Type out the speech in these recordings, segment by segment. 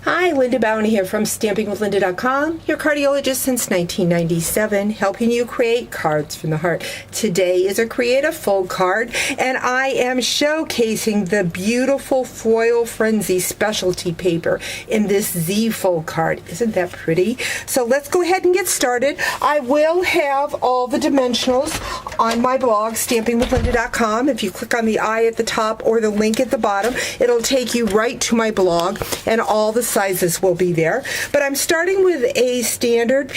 Hi, LindaBauwin here from StampingWithLinda.com, your cardiologist since 1997, helping you create cards from the heart. Today is a creative fold card, and I am showcasing the beautiful Foil Frenzy specialty paper in this Z fold card. Isn't that pretty? So let's go ahead and get started. I will have all the dimensionals on my blog, StampingWithLinda.com. If you click on the I at the top or the link at the bottom, it'll take you right to my blog, and all the sizes will be there. But I'm starting with a standard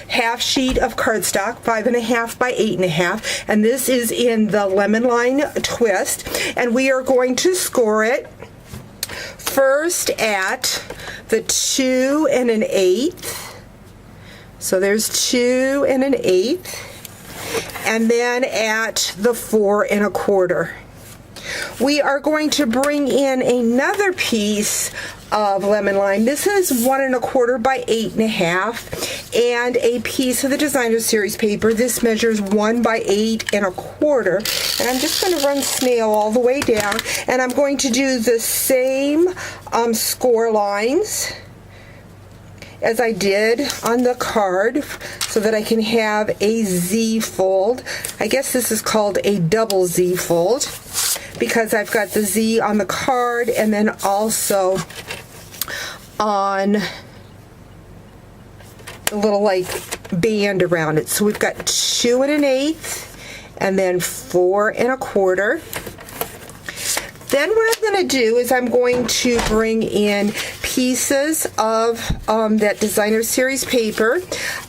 half sheet of cardstock, 5.5 by 8.5, and this is in the lemon line twist, and we are going to score it first at the 2 1/8. So there's 2 1/8, and then at the 4 1/4. We are going to bring in another piece of lemon lime. This is 1 1/4 by 8.5, and a piece of the Designer Series paper. This measures 1 by 8 1/4, and I'm just going to run snail all the way down, and I'm going to do the same score lines as I did on the card so that I can have a Z fold. I guess this is called a double Z fold because I've got the Z on the card and then also on the little like band around it. So we've got 2 1/8 and then 4 1/4. Then what I'm going to do is I'm going to bring in pieces of that Designer Series paper.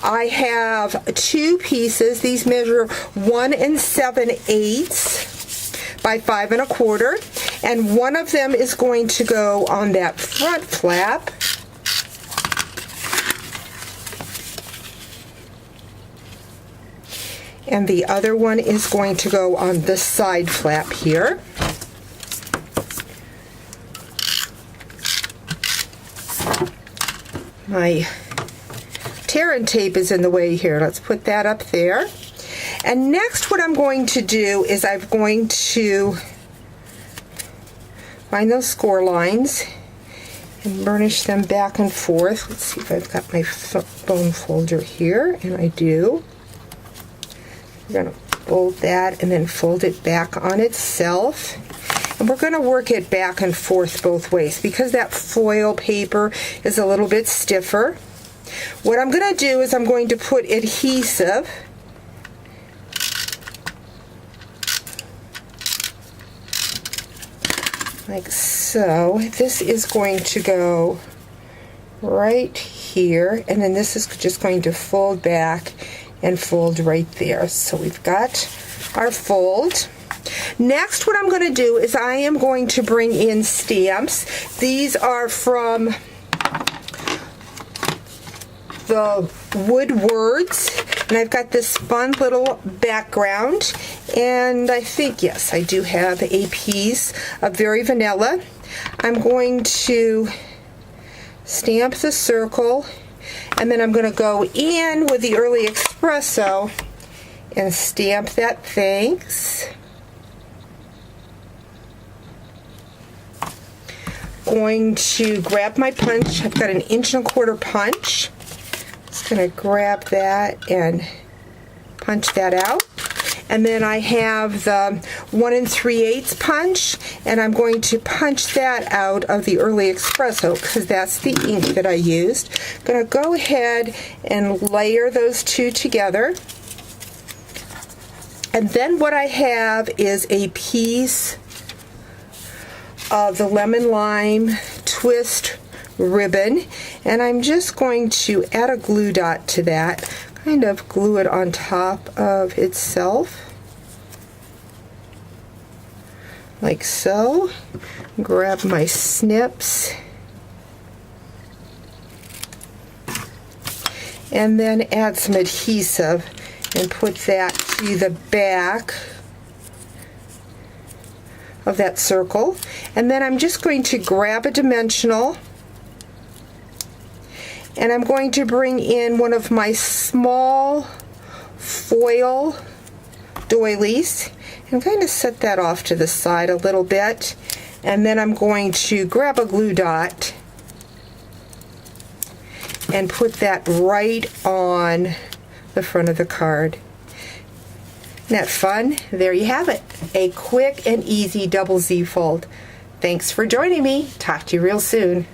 I have 2 pieces. These measure 1 7/8 by 5 1/4, and one of them is going to go on that front flap. And the other one is going to go on the side flap here. My tear and tape is in the way here. Let's put that up there. And next what I'm going to do is I'm going to find those score lines and burnish them back and forth. Let's see if I've got my bone folder here, and I do. We're going to fold that and then fold it back on itself. And we're going to work it back and forth both ways because that foil paper is a little bit stiffer. What I'm going to do is I'm going to put adhesive like so. This is going to go right here, and then this is just going to fold back and fold right there. So we've got our fold. Next, what I'm going to do is I am going to bring in stamps. These are from the Wood Words, and I've got this fun little background, and I think, yes, I do have a piece of Very Vanilla. I'm going to stamp the circle, and then I'm going to go in with the Early Espresso and stamp that thanks. Going to grab my punch. I've got an 1 1/4 punch. Just going to grab that and punch that out. And then I have the 1 3/8 punch, and I'm going to punch that out of the Early Espresso because that's the ink that I used. I'm going to go ahead and layer those two together. And then what I have is a piece of the lemon lime twist ribbon, and I'm just going to add a glue dot to that, kind of glue it on top of itself like so. Grab my snips and then add some adhesive and put that to the back of that circle. And then I'm just going to grab a dimensional, and I'm going to bring in one of my small foil doilies and kind of set that off to the side a little bit, and then I'm going to grab a glue dot and put that right on the front of the card. Isn't that fun? There you have it. A quick and easy double Z fold. Thanks for joining me. Talk to you real soon.